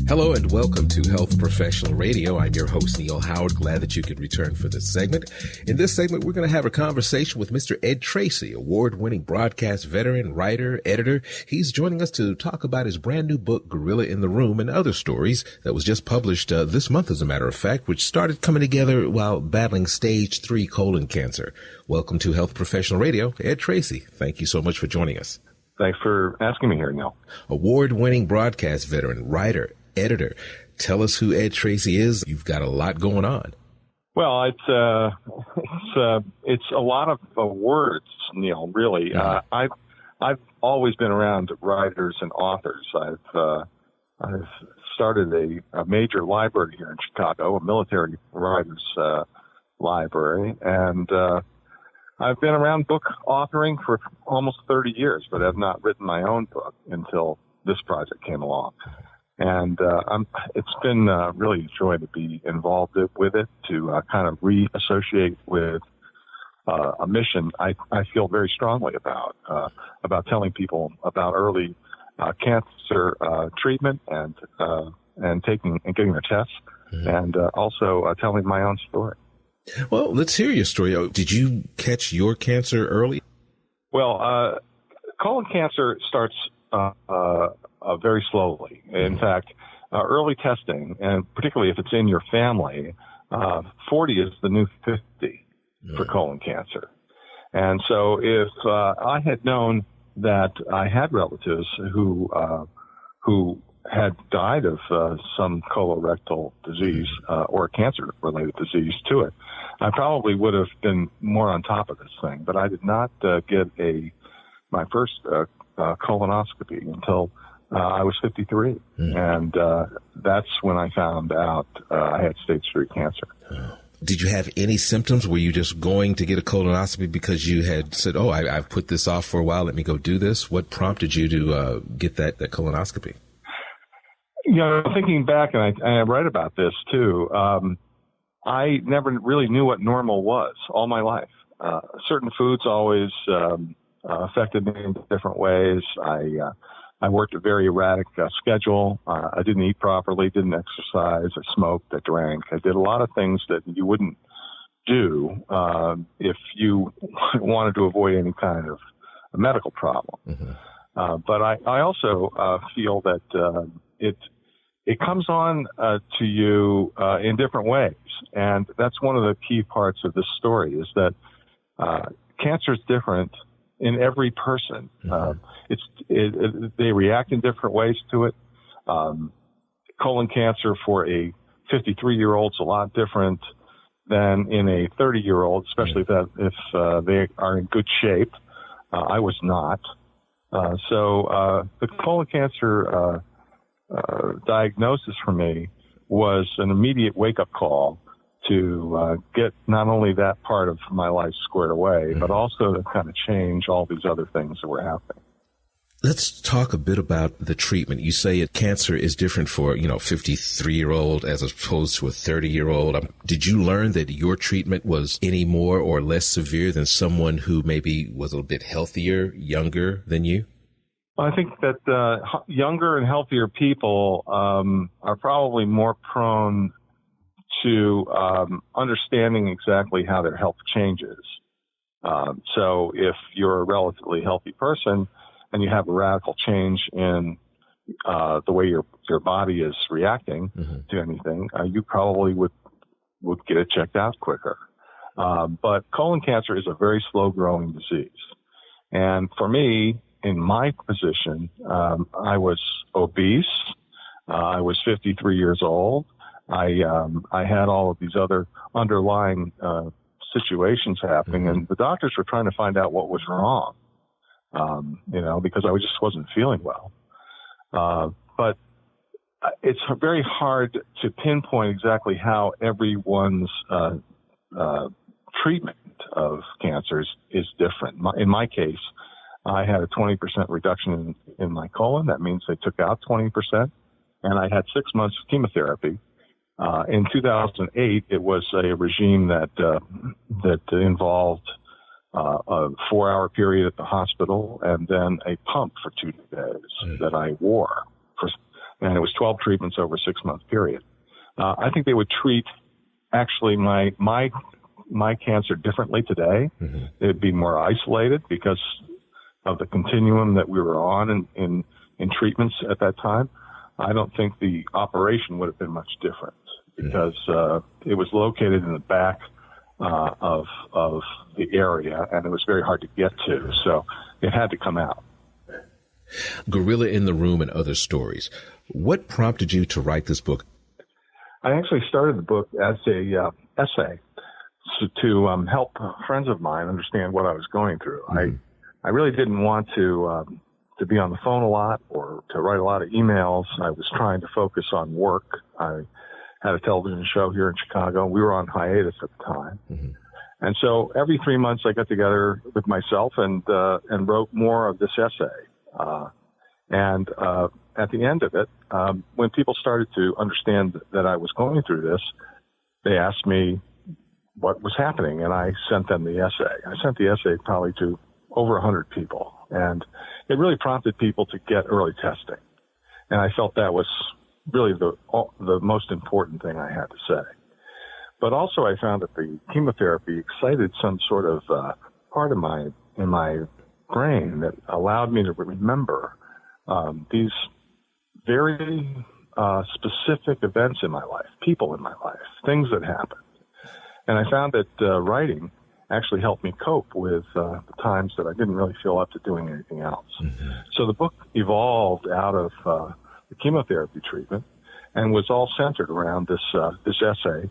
Hello and welcome to Health Professional Radio. I'm your host, Neil Howard. Glad that you could return for this segment. In this segment, we're going to have a conversation with Mr. Ed Tracy, award-winning broadcast veteran, writer, editor. He's joining us to talk about his brand new book, Gorilla in the Room, and other stories that was just published this month, as a matter of fact, which started coming together while battling stage 3 colon cancer. Welcome to Health Professional Radio. Ed Tracy, thank you so much for joining us. Thanks for asking me here, Neil. Award-winning broadcast veteran, writer, editor. Tell us who Ed Tracy is. You've got a lot going on. Well, it's a lot of words, Neil. Really, I've always been around writers and authors. I've started a major library here in Chicago, a military writers library, and I've been around book authoring for almost 30 years, but have not written my own book until this project came along. And it's been really a joy to be involved with it, to kind of reassociate with a mission I feel very strongly about telling people about early cancer treatment and getting their tests, and also telling my own story. Well, let's hear your story. Did you catch your cancer early? Well, colon cancer starts very slowly. In fact, early testing, and particularly if it's in your family, 40 is the new 50 for colon cancer. And so if I had known that I had relatives who had died of some colorectal disease or cancer-related disease to it, I probably would have been more on top of this thing. But I did not get my first colonoscopy until I was 53, and that's when I found out I had stage 3 cancer. Did you have any symptoms? Were you just going to get a colonoscopy because you had said, "Oh, I've put this off for a while. Let me go do this"? What prompted you to get that colonoscopy? You know, thinking back, and I write about this too. I never really knew what normal was all my life. Certain foods always affected me in different ways. I worked a very erratic schedule. I didn't eat properly, didn't exercise, I smoked, I drank. I did a lot of things that you wouldn't do if you wanted to avoid any kind of a medical problem. But I also feel that it comes on to you in different ways. And that's one of the key parts of this story, is that cancer is different in every person. They react in different ways to it. Colon cancer for a 53-year-old is a lot different than in a 30-year-old, especially if they are in good shape. I was not. So the colon cancer diagnosis for me was an immediate wake-up call to get not only that part of my life squared away, but also to kind of change all these other things that were happening. Let's talk a bit about the treatment. You say cancer is different for, 53-year-old as opposed to a 30-year-old. Did you learn that your treatment was any more or less severe than someone who maybe was a little bit healthier, younger than you? I think that younger and healthier people are probably more prone to understanding exactly how their health changes. So if you're a relatively healthy person and you have a radical change in the way your body is reacting to anything, you probably would get it checked out quicker. But colon cancer is a very slow-growing disease. And for me, in my position, I was obese. I was 53 years old. I had all of these other underlying situations happening, and the doctors were trying to find out what was wrong, because I just wasn't feeling well. But it's very hard to pinpoint exactly how everyone's treatment of cancers is different. In my case, I had a 20% reduction in my colon. That means they took out 20%, and I had 6 months of chemotherapy. In 2008, it was a regime that involved a 4-hour period at the hospital and then a pump for 2 days that I wore for and it was 12 treatments over a 6-month period. I think they would treat actually my cancer differently today. Mm-hmm. It'd be more isolated because of the continuum that we were on in treatments at that time. I don't think the operation would have been much different because it was located in the back of the area, and it was very hard to get to, so it had to come out. Gorilla in the Room and Other Stories. What prompted you to write this book? I actually started the book as a essay to help friends of mine understand what I was going through. Mm-hmm. I really didn't want to be on the phone a lot or to write a lot of emails. I was trying to focus on work. I had a television show here in Chicago. We were on hiatus at the time. Mm-hmm. And so every 3 months I got together with myself and wrote more of this essay. And at the end of it, when people started to understand that I was going through this, they asked me what was happening, and I sent them the essay. I sent the essay probably to over 100 people, and it really prompted people to get early testing. And I felt that was really the most important thing I had to say. But also I found that the chemotherapy excited some sort of part of in my brain that allowed me to remember these very specific events in my life, people in my life, things that happened. And I found that writing actually helped me cope with the times that I didn't really feel up to doing anything else. Mm-hmm. So the book evolved out of the chemotherapy treatment and was all centered around this essay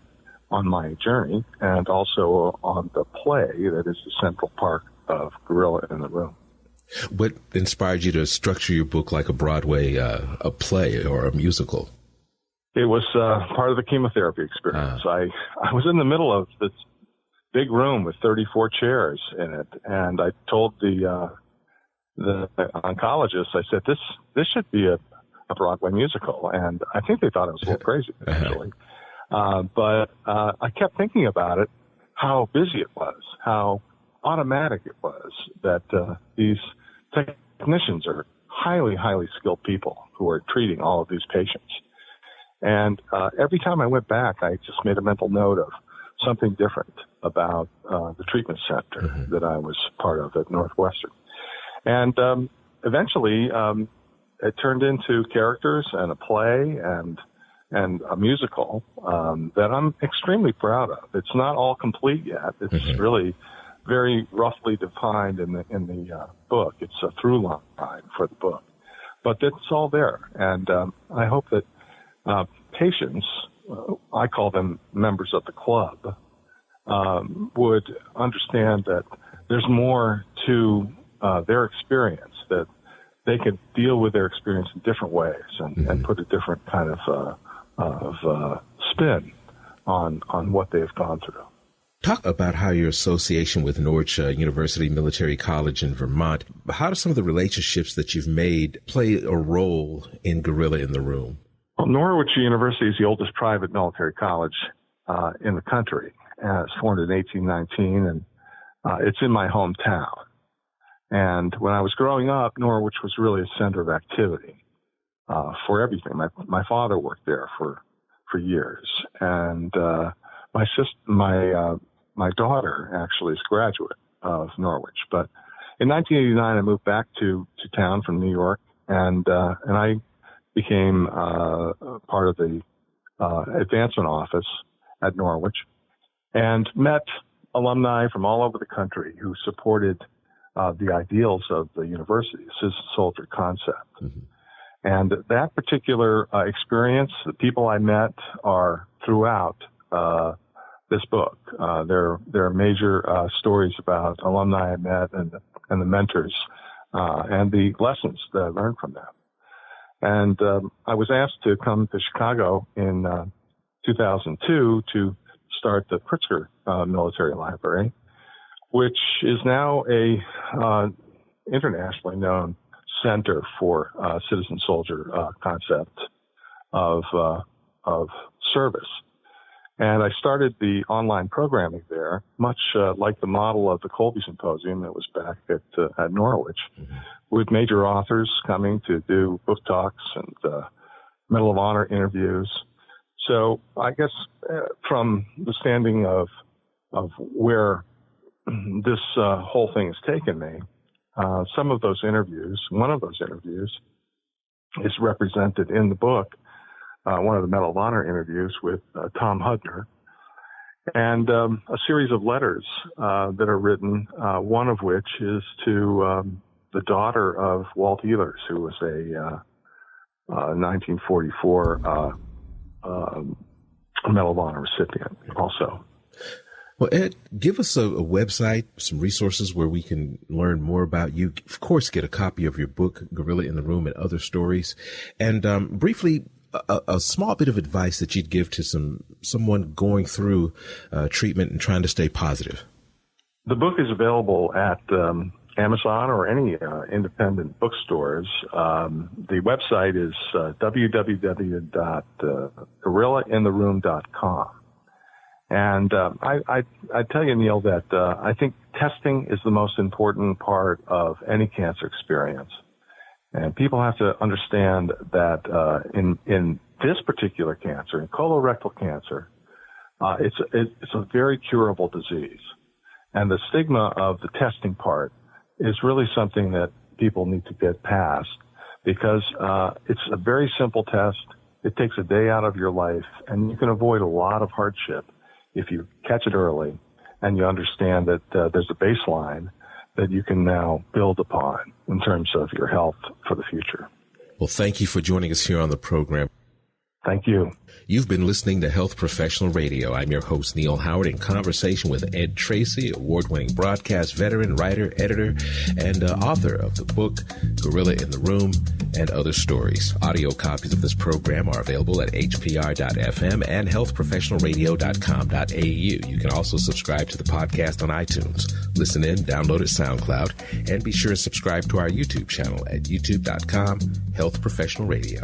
on my journey and also on the play that is the central part of Gorilla in the Room. What inspired you to structure your book like a Broadway a play or a musical? It was part of the chemotherapy experience. I was in the middle of this big room with 34 chairs in it, and I told the oncologist, I said, this should be a Broadway musical, and I think they thought I was a little crazy, actually. But I kept thinking about it, how busy it was, how automatic it was that these technicians are highly, highly skilled people who are treating all of these patients. And every time I went back, I just made a mental note of something different about the treatment center mm-hmm. that I was part of at Northwestern. And eventually, it turned into characters and a play and a musical that I'm extremely proud of. It's not all complete yet. It's mm-hmm. really very roughly defined in the book. It's a through line for the book, but it's all there. And I hope that patients, I call them members of the club, would understand that there's more to their experience, that they can deal with their experience in different ways and, and put a different kind of spin on what they've gone through. Talk about how your association with Norwich University Military College in Vermont, how do some of the relationships that you've made play a role in Gorilla in the Room? Well, Norwich University is the oldest private military college in the country. It's formed in 1819, and it's in my hometown. And when I was growing up, Norwich was really a center of activity for everything. My father worked there for years, and my daughter actually is a graduate of Norwich. But in 1989, I moved back to town from New York, and I became part of the advancement office at Norwich, and met alumni from all over the country who supported the ideals of the university, citizen-soldier concept. Mm-hmm. And that particular experience, the people I met are throughout this book. There are major stories about alumni I met and the mentors and the lessons that I learned from them. And I was asked to come to Chicago in 2002 to start the Pritzker Military Library, which is now a internationally known center for citizen-soldier concept of service. And I started the online programming there, much like the model of the Colby Symposium that was back at Norwich, mm-hmm. with major authors coming to do book talks Medal of Honor interviews. So I guess from the standing of where this whole thing has taken me, some of those interviews, one of those interviews is represented in the book, one of the Medal of Honor interviews with Tom Hudner, and a series of letters that are written, one of which is to the daughter of Walt Ehlers, who was a 1944 Medal of Honor recipient also. Well, Ed, give us a website, some resources where we can learn more about you. Of course, get a copy of your book, Gorilla in the Room and Other Stories. And briefly, a small bit of advice that you'd give to someone going through treatment and trying to stay positive. The book is available at Amazon or any independent bookstores. The website is www.gorillaintheroom.com. And I tell you, Neil, that I think testing is the most important part of any cancer experience. And people have to understand that in this particular cancer, in colorectal cancer, it's a very curable disease. And the stigma of the testing part is really something that people need to get past, because it's a very simple test. It takes a day out of your life, and you can avoid a lot of hardship if you catch it early and you understand that there's a baseline that you can now build upon in terms of your health for the future. Well, thank you for joining us here on the program. Thank you. You've been listening to Health Professional Radio. I'm your host, Neil Howard, in conversation with Ed Tracy, award-winning broadcast veteran, writer, editor, and author of the book, Gorilla in the Room and Other Stories. Audio copies of this program are available at hpr.fm and healthprofessionalradio.com.au. You can also subscribe to the podcast on iTunes. Listen in, download it SoundCloud, and be sure to subscribe to our YouTube channel at youtube.com, Health Professional Radio.